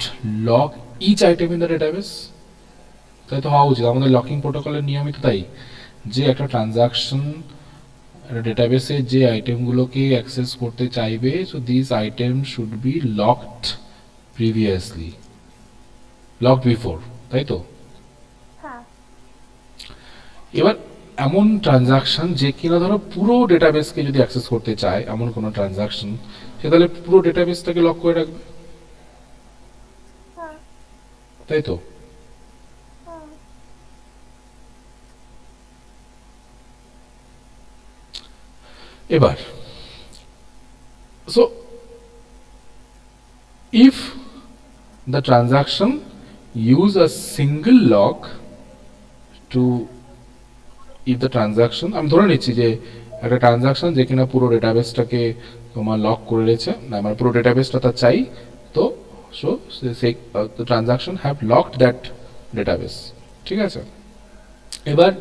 lock each item in the database, তাই তো হওয়া উচিত। আমাদের লকিং প্রোটোকলের নিয়মিত তাই, যে একটা ট্রানজাকশন ডেটাবেসে যে আইটেমগুলোকে অ্যাক্সেস করতে চাইবে, so this item should be locked previously, locked before, তাই তো? এবার এমন ট্রানজাকশন যে কিনা ধরো পুরো ডেটাবেসকে যদি অ্যাক্সেস করতে চায়, এমন কোনো ট্রানজাকশন, সে তাহলে পুরো ডেটাবেসটাকে লক করে রাখবে, তাই তো? এবার so if the transaction use a single lock to, if the transaction, আমি ধরে নিচ্ছি যে একটা ট্রানজাকশন যে কিনা পুরো ডেটাবেসটাকে তোমার লক করে রয়েছে, না মানে পুরো ডেটাবেসটা তার চাই, তো so the transaction have locked that database, ঠিক আছে? এবার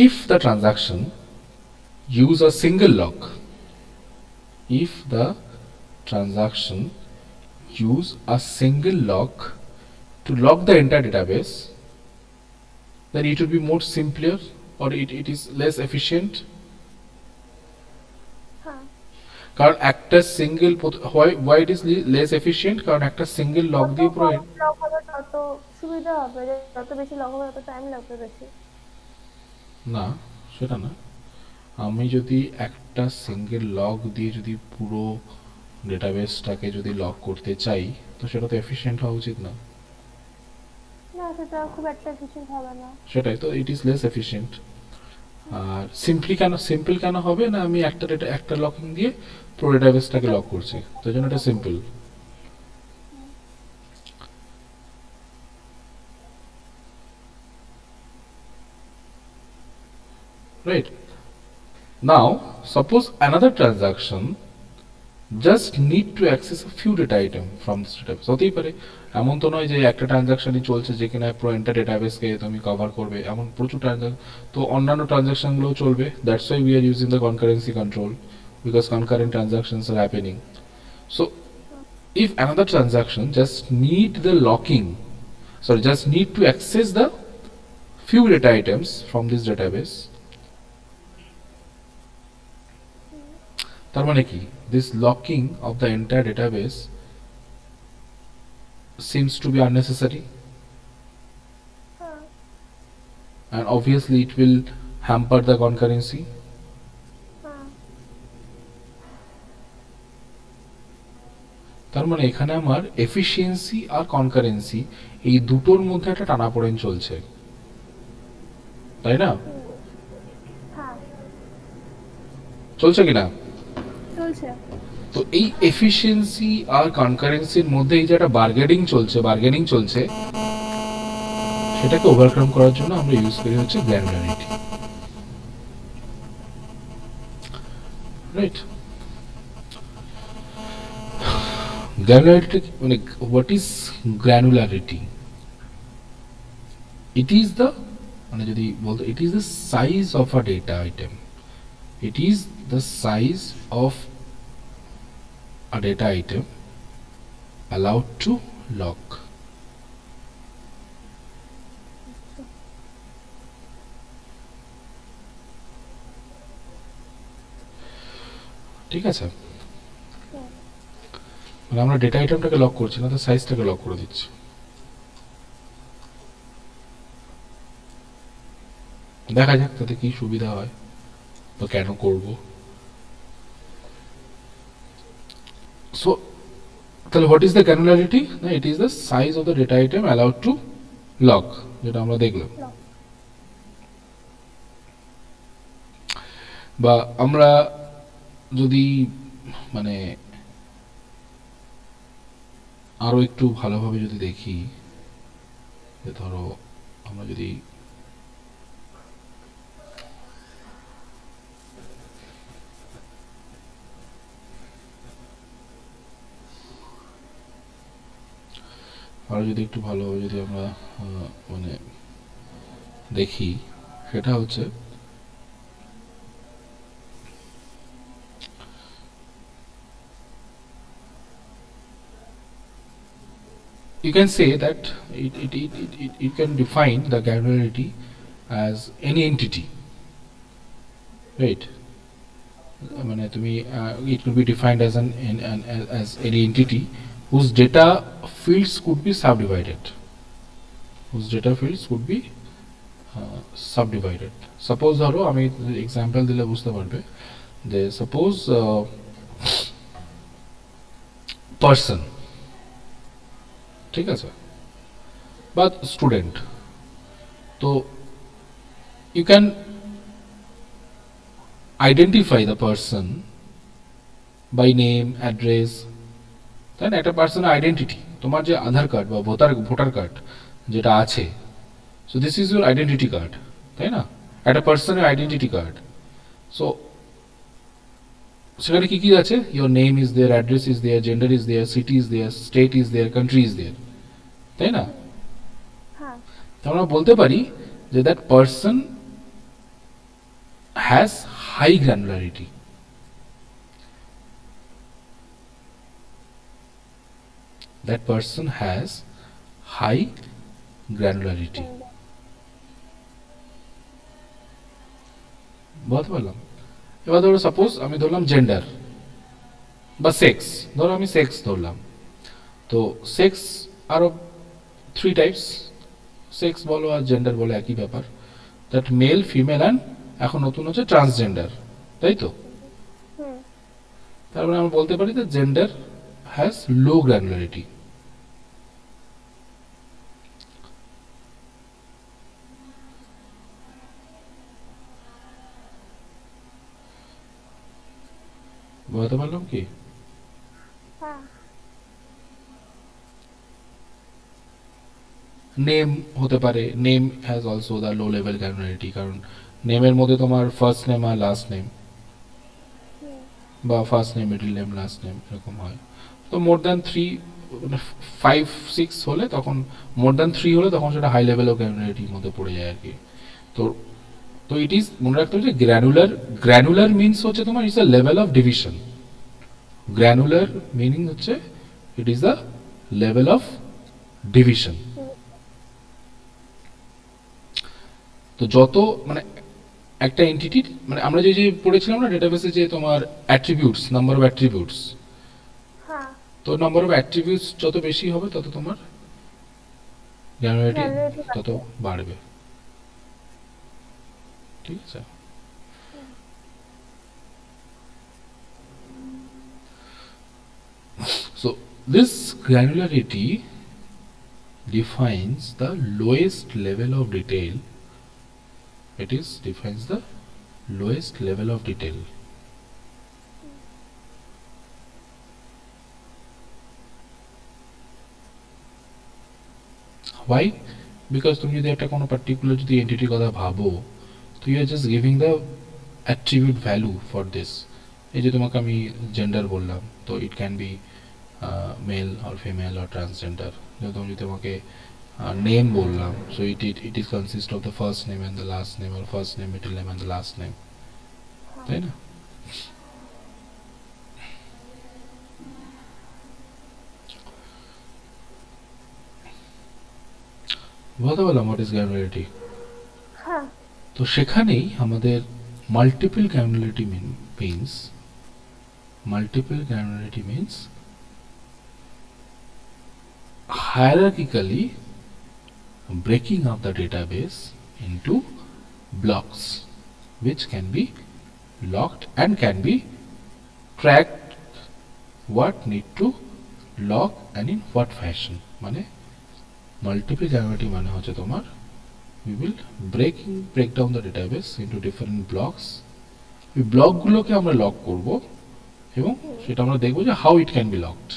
if the transaction use a single lock, if the transaction use a single lock to lock the entire database, then it will be more simpler, or it is less efficient. কারণ একটা single, why it is less efficient, কারণ একটা single lock দিয়ে পুরো lock হবে তত সুবিধা হবে, যত বেশি লক হবে তত টাইম লাগবে বেশি। না, সেটা না। আমি যদি একটা সিঙ্গেল লক দিয়ে যদি পুরো ডেটাবেসটাকে যদি লক করতে চাই, তো সেটা তো এফিশিয়েন্ট হওয়া উচিত না? না, সেটা খুব একটা এফিশিয়েন্ট হবে না। সেটাই তো, ইট ইজ লেস এফিশিয়েন্ট। আর সিম্পল কেন হবে না, আমি একটা লকিং দিয়ে পুরো ডেটাবেসটাকে লক করছি, তো জন্য এটা simple. Right? Now, suppose another transaction just need to access a few data item from this database. হতেই পারে, এমন তো নয় যে একটা ট্রানজাকশনই চলছে যে কিনা পুরো এন্টার ডেটাবেসকে তুমি কভার করবে, এমন প্রচুর ট্রানজাকশন, তো অন্যান্য ট্রানজাকশনগুলোও চলবে। That's why we are using the concurrency control, because concurrent transactions are happening. So if another transaction just need the locking, so just need to access the few data items from this database. তার মানে কি, this locking of the entire database seems to be unnecessary, and obviously it will hamper the concurrency. তার মানে এখানে আমার efficiency আর concurrency এই দুটোর মধ্যে একটা টানাপোড়েন চলছে, তাই না? চলছে কিনা? তো এই এফিসিয়েন্সি আর কনকারেন্সির মধ্যে এই যে একটা বার্গেনিং চলছে, সেটাকে ওভারকাম করার জন্য আমরা ইউজ করি হচ্ছে গ্র্যানুলারিটি, রাইট? গ্র্যানুলারিটি মানে what is granularity? It is the, মানে যদি বলতে, ইট is the size of a data item, it is the size of a data item allowed to lock. ঠিক আছে, মানে আমরা ডেটা আইটেমটাকে লক করছি না, তার সাইজটাকে লক করে দিচ্ছি। দেখা যাক তাতে কি সুবিধা হয় বা কেন করব। So, what is the granularity? It is the size of the data item allowed to lock, যেটা আমরা দেখলাম। বা আমরা যদি মানে আরো একটু ভালোভাবে যদি দেখি, যে ধরো আমরা যদি একটু ভালোভাবে যদি আমরা মানে দেখি, সেটা হচ্ছে you can say that it can define the granularity as any entity, right? মানে তুমি it could be defined as as any entity whose data fields could be subdivided, suppose ধরো আমি এক্সাম্পল দিলে বুঝতে পারবে, যে সাপোজ পারসন, ঠিক আছে, বা স্টুডেন্ট, তো you can identify the person by name, address, তাই না? একটা পার্সনের আইডেন্টিটি, তোমার যে আধার কার্ড বা ভোটার কার্ড যেটা আছে, so this is your identity card, তাই না? একটা পার্সনের আইডেন্টিটি কার্ড। সো সেখানে কি কি আছে? Your name is there, address is there, gender is there, city is there, state is there, country is there, তাই না? আমরা বলতে পারি যে that person has high granularity. That person has high granularity. বলতে পারলাম? এবার ধরো সাপোজ আমি ধরলাম জেন্ডার বা সেক্স, ধরো আমি সেক্স ধরলাম, তো সেক্স আরো 3 টাইপস, সেক্স বলো আর জেন্ডার বলো একই ব্যাপার, দ্যাট মেল, ফিমেল অ্যান্ড এখন নতুন হচ্ছে ট্রান্সজেন্ডার, তাই তো? তারপরে আমরা বলতে পারি যে জেন্ডার হ্যাজ লো গ্র্যানুলারিটি। বলতে পারলাম কি? নেম হতে পারে, name has also the low level granularity, কারণ নেমের মধ্যে তোমার ফার্স্ট নেম আর লাস্ট নেম, বা first name, middle name, last name এরকম হয়। তো মোর দ্যান 3, 5, 6 হলে, তখন মোর দ্যান 3 হলে তখন সেটা হাই লেভেল অফ গ্র্যানুলারিটির মধ্যে পড়ে যায় আর কি। তো ইট ইজ, মনে রাখতে হবে যে গ্র্যানুলার মিনস হচ্ছে তোমার it's a level of division. Granular meaning হচ্ছে it is the level of division, তো যত মানে একটা এন্টিটির মানে আমরা যে যে পড়েছিলাম না ডেটাবেসে যে তোমার অ্যাট্রিবিউটস, নাম্বার অফ অ্যাট্রিবিউটস, হ্যাঁ তো নাম্বার অফ অ্যাট্রিবিউটস যত বেশি হবে তত তোমার গ্র্যানুলারিটি গ্র্যানুলারিটি তত বাড়বে। ঠিক আছে। So this granularity defines the lowest level of detail. It is defines the lowest level of detail. Why? Because তুমি যদি একটা কোনো পার্টিকুলার যদি এন্টিটির কথা ভাবো, তো you are just giving the attribute value for this. এই যে তোমাকে আমি জেন্ডার বললাম, তো it can be male or female or transgender. তুমি যদি তোমাকে নেম বললাম, so it is consist of the first name and the last name, or first name, middle name and the last name, তাই না? বলতে বললাম হোয়াট ইজ গ্র্যানুলারিটি। হ্যাঁ তো সেখানেই আমাদের multiple granularity means hierarchically breaking up the database into blocks which can be locked and can be tracked what need to lock and in what fashion। মানে multiple granularity মানে হচ্ছে তোমার we will break down the database into different blocks। এই ব্লকগুলোকে আমরা lock করব এবং সেটা আমরা দেখব যে how it can be locked।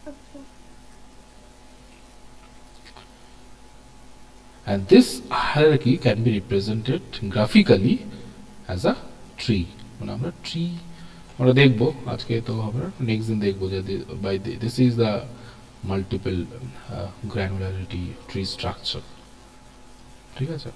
আচ্ছা And this hierarchy can be represented graphically as a tree। মানে আমরা ট্রি আমরা দেখবো, আজকে তো হবে না, নেক্সট দিন দেখবো যে by this is the multiple granularity tree structure. ঠিক আছে।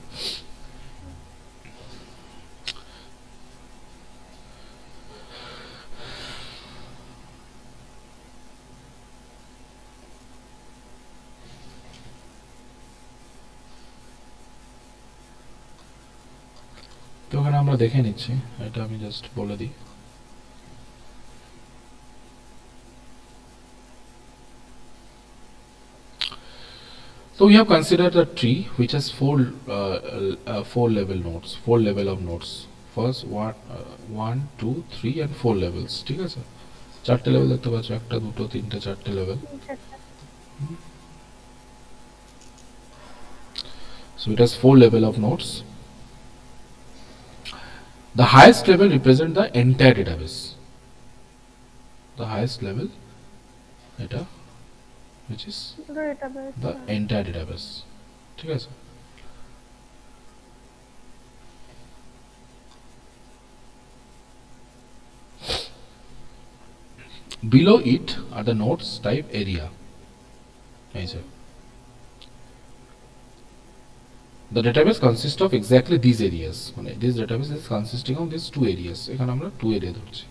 তো ওখানে আমরা দেখে নিচ্ছি, এটা আমি জাস্ট বলে দিই। So we have considered a tree which has four level nodes, four level of nodes. First one, two, three, and four levels. ঠিক আছে, চারটে লেভেল দেখতে পাচ্ছ, একটা দুটো তিনটে চারটে level. So it has four level of nodes. The highest level represent the entire database. The highest level, এটা, which is the entire database। ঠিক আছে। Below it are the nodes type area। এই যে the database consists of exactly these areas। মানে this database is consisting of these two areas। এখানে আমরা two area ধরছি।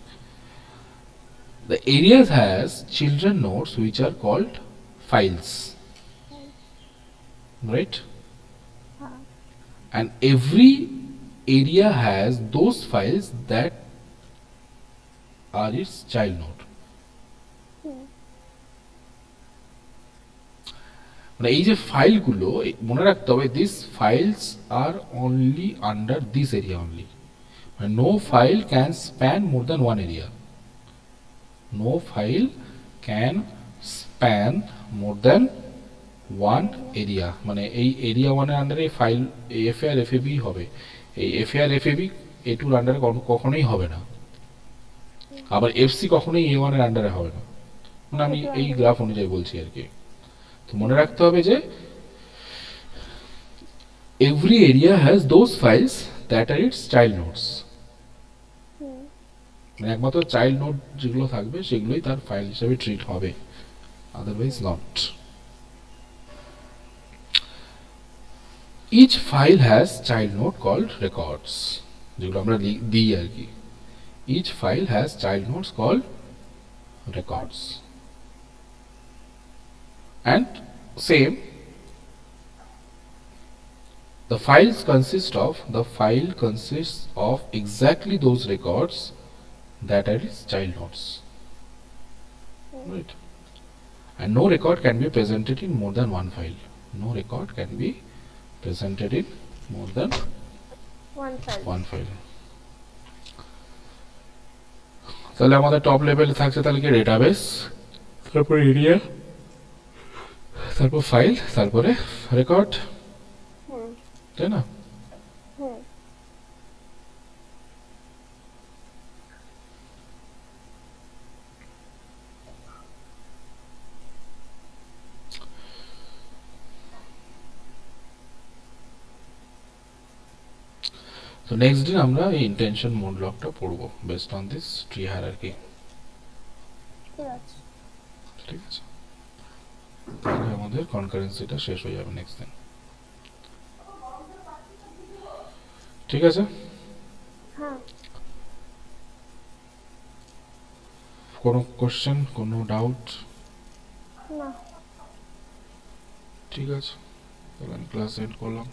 The areas has children nodes which are called files, right? And every area has those files that are its child node। মানে এই যে ফাইলগুলো মনে রাখতে হবে, this files are only under this area only. মানে no file can span more than one area. No file can span more than one area. মানে এই এরিয়া ওয়ানের আন্ডারে ফাইল এফএ আর এফএবি হবে, এই এফএ আর এফএবি এ টুর আন্ডারে কখনোই হবে না, আবার এফসি কখনোই এ ওয়ানের আন্ডারে হবে না। মানে আমি এই গ্রাফ অনুযায়ী বলছি আর কি। তো মনে রাখতে হবে যে every area has those files that are its child nodes। মানে একমাত্র চাইল্ড নোড যেগুলো থাকবে সেগুলোই তার ফাইল হিসেবে ট্রিট হবে, otherwise not. Each file has child node called records, যেগুলো আমরা দিই আর কি। Each file has child nodes called records। And same The file consists of exactly those records that are its child nodes, right? And no record can be presented in more than one file. No record can be presented in more than one file. তাহলে আমাদের top লেভেলে থাকছে তাহলে কি database, তারপর area, তারপর file, তারপরে record, তাই না? তো নেক্সট দিন আমরা এই ইন্টেনশন মোড লকটা পড়বো based on this tree hierarchy. ঠিক আছে, তাহলে আমাদের কনকারেন্সিটা শেষ হয়ে যাবে নেক্সট দিন। ঠিক আছে, কোনো কোশ্চেন, কোনো ডাউট? ঠিক আছে, তাহলে আমি ক্লাস এন্ড করলাম।